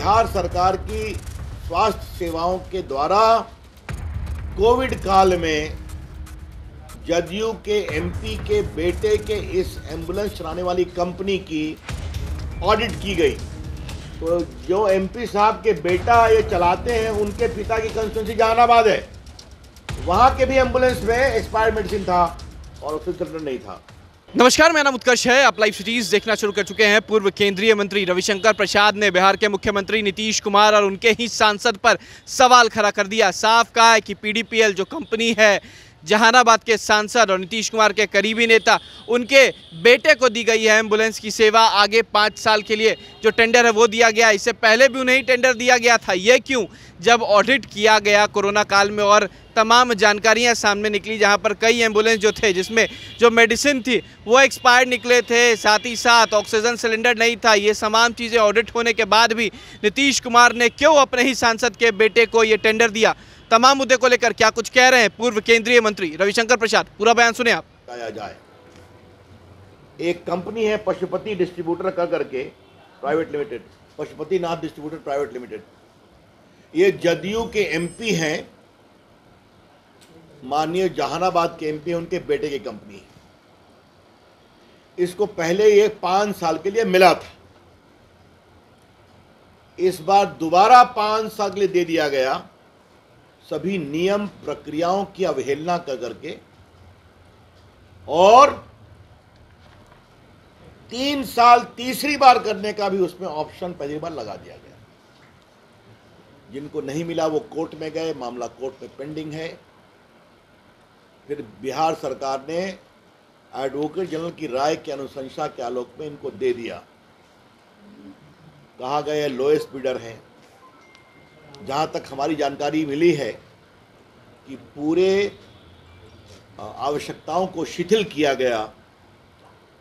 बिहार सरकार की स्वास्थ्य सेवाओं के द्वारा कोविड काल में जदयू के एमपी के बेटे के इस एम्बुलेंस चलाने वाली कंपनी की ऑडिट की गई। तो जो एमपी साहब के बेटा ये चलाते हैं, उनके पिता की कंस्टिट्यूंसी जहानाबाद है। वहां के भी एम्बुलेंस में एक्सपायर्ड मेडिसिन था और ऑक्सीजन सिलेंडर नहीं था। नमस्कार, मेरा नाम उत्कर्ष है। आप लाइव सिटीज देखना शुरू कर चुके हैं। पूर्व केंद्रीय मंत्री रविशंकर प्रसाद ने बिहार के मुख्यमंत्री नीतीश कुमार और उनके ही सांसद पर सवाल खड़ा कर दिया। साफ कहा है कि पीडीपीएल जो कंपनी है, जहानाबाद के सांसद और नीतीश कुमार के करीबी नेता, उनके बेटे को दी गई है एम्बुलेंस की सेवा। आगे 5 साल के लिए जो टेंडर है वो दिया गया। इससे पहले भी उन्हें टेंडर दिया गया था। ये क्यों? जब ऑडिट किया गया कोरोना काल में और तमाम जानकारियां सामने निकली, जहां पर कई एम्बुलेंस जो थे जिसमें जो मेडिसिन थी वो एक्सपायर्ड निकले थे, साथ ही साथ ऑक्सीजन सिलेंडर नहीं था। ये तमाम चीज़ें ऑडिट होने के बाद भी नीतीश कुमार ने क्यों अपने ही सांसद के बेटे को ये टेंडर दिया? तमाम मुद्दे को लेकर क्या कुछ कह रहे हैं पूर्व केंद्रीय मंत्री रविशंकर प्रसाद? पूरा बयान सुने आप। बताया जाए, एक कंपनी है पशुपति डिस्ट्रीब्यूटर का करके private limited, Pashupati Nath distributor private limited. ये जदयू के एमपी हैं, माननीय जहानाबाद के एमपी, उनके बेटे की कंपनी है। इसको पहले ये 5 साल के लिए मिला था। इस बार दोबारा 5 साल के लिए दे दिया गया, सभी नियम प्रक्रियाओं की अवहेलना कर करके, और 3 साल तीसरी बार करने का भी उसमें ऑप्शन पहली बार लगा दिया गया। जिनको नहीं मिला वो कोर्ट में गए, मामला कोर्ट में पेंडिंग है। फिर बिहार सरकार ने एडवोकेट जनरल की राय की अनुशंसा के आलोक में इनको दे दिया। कहा गया लोएस्ट बिडर हैं। जहाँ तक हमारी जानकारी मिली है कि पूरे आवश्यकताओं को शिथिल किया गया।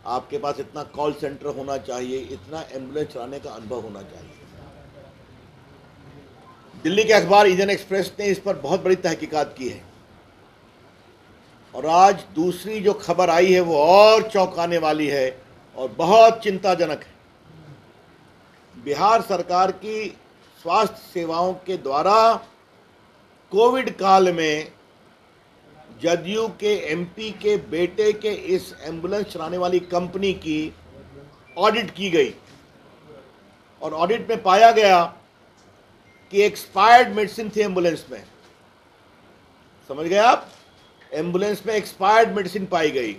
आपके पास इतना कॉल सेंटर होना चाहिए, इतना एम्बुलेंस चलाने का अनुभव होना चाहिए। दिल्ली के अखबार इंडियन एक्सप्रेस ने इस पर बहुत बड़ी तहकीकात की है, और आज दूसरी जो खबर आई है वो और चौंकाने वाली है और बहुत चिंताजनक है। बिहार सरकार की स्वास्थ्य सेवाओं के द्वारा कोविड काल में जदयू के एमपी के बेटे के इस एम्बुलेंस चलाने वाली कंपनी की ऑडिट की गई, और ऑडिट में पाया गया कि एक्सपायर्ड मेडिसिन थी एम्बुलेंस में। समझ गए आप? एम्बुलेंस में एक्सपायर्ड मेडिसिन पाई गई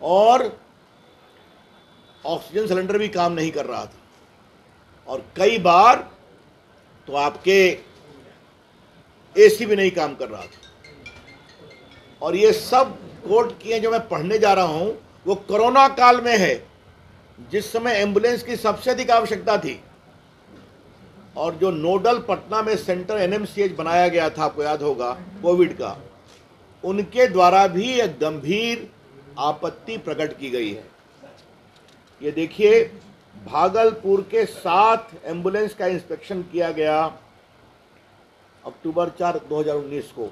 और ऑक्सीजन सिलेंडर भी काम नहीं कर रहा था, और कई बार तो आपके एसी भी नहीं काम कर रहा था। और ये सब कोर्ट किए जो मैं पढ़ने जा रहा हूं वो कोरोना काल में है, जिस समय एम्बुलेंस की सबसे अधिक आवश्यकता थी। और जो नोडल पटना में सेंटर एनएमसीएच बनाया गया था, आपको याद होगा, कोविड का, उनके द्वारा भी एक गंभीर आपत्ति प्रकट की गई है। ये देखिए, भागलपुर के 7 एम्बुलेंस का इंस्पेक्शन किया गया अक्टूबर 4, 2019 को।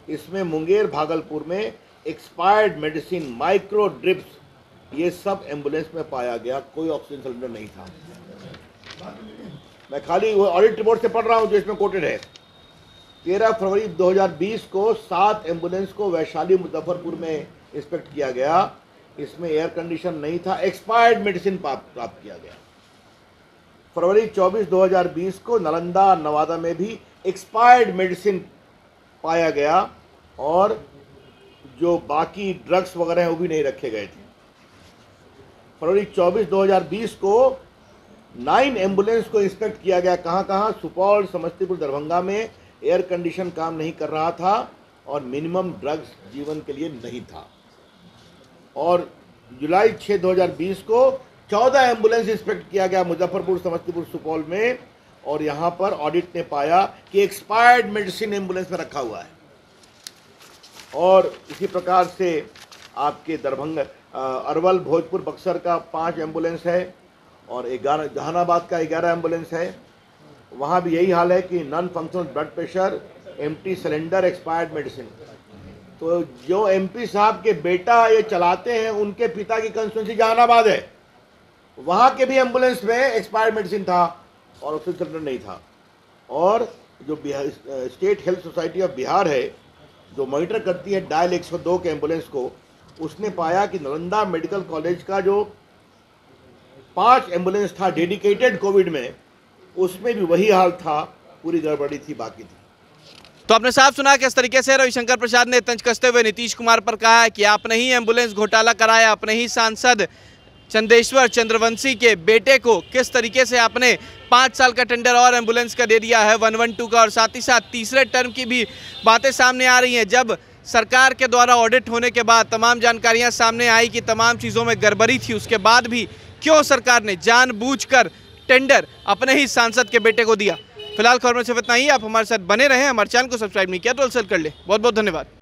इसमें मुंगेर भागलपुर में एक्सपायर्ड मेडिसिन, माइक्रो ड्रिप्स, ये सब एम्बुलेंस में पाया गया। कोई ऑक्सीजन सिलेंडर नहीं था। मैं खाली वो ऑडिट रिपोर्ट से पढ़ रहा हूँ जो इसमें कोटेड है। 13 फरवरी 2020 को 7 एम्बुलेंस को वैशाली मुजफ्फरपुर में इंस्पेक्ट किया गया। इसमें एयर कंडीशन नहीं था, एक्सपायर्ड मेडिसिन प्राप्त किया गया। फरवरी 24, 2020 को नालंदा, नवादा में भी एक्सपायर्ड मेडिसिन पाया गया, और जो बाकी ड्रग्स वगैरह हैं वो भी नहीं रखे गए थे। फरवरी 24, 2020 को 9 एम्बुलेंस को इंस्पेक्ट किया गया। कहाँ कहाँ? सुपौल, समस्तीपुर, दरभंगा में एयर कंडीशन काम नहीं कर रहा था और मिनिमम ड्रग्स जीवन के लिए नहीं था। और जुलाई 6, 2020 को 14 एम्बुलेंस इंस्पेक्ट किया गया मुजफ्फरपुर, समस्तीपुर, सुपौल में, और यहाँ पर ऑडिट ने पाया कि एक्सपायर्ड मेडिसिन एम्बुलेंस में रखा हुआ है। और इसी प्रकार से आपके दरभंगा, अरवल, भोजपुर, बक्सर का 5 एम्बुलेंस है, और 11 जहानाबाद का 11 एम्बुलेंस है। वहाँ भी यही हाल है कि non functional blood pressure, empty cylinder, expired medicine. तो जो एमपी साहब के बेटा ये चलाते हैं, उनके पिता की कंस्टिट्यूंसी जहानाबाद है। वहाँ के भी एम्बुलेंस में एक्सपायर्ड मेडिसिन था, और ऑक्सीजन सिलेंडर नहीं था। और जो Bihar state health society of Bihar है, जो मॉनिटर करती है डायल 102 के एम्बुलेंस को, उसने पाया कि नालंदा मेडिकल कॉलेज का जो 5 एम्बुलेंस था डेडिकेटेड कोविड में, उसमें भी वही हाल था, पूरी गड़बड़ी थी, बाकी थी। तो आपने साफ सुना कि इस तरीके से रविशंकर प्रसाद ने तंज कसते हुए नीतीश कुमार पर कहा है कि आपने ही एम्बुलेंस घोटाला कराया, अपने ही सांसद चंदेश्वर चंद्रवंशी के बेटे को किस तरीके से आपने 5 साल का टेंडर और एम्बुलेंस का दे दिया है 112 का, और साथ ही साथ तीसरे टर्म की भी बातें सामने आ रही हैं। जब सरकार के द्वारा ऑडिट होने के बाद तमाम जानकारियां सामने आई कि तमाम चीज़ों में गड़बड़ी थी, उसके बाद भी क्यों सरकार ने जानबूझकर टेंडर अपने ही सांसद के बेटे को दिया। फिलहाल खबर में सिर्फ इतना ही। आप हमारे साथ बने रहें, हमारे चैनल को सब्सक्राइब नहीं किया तो कर ले। बहुत बहुत धन्यवाद।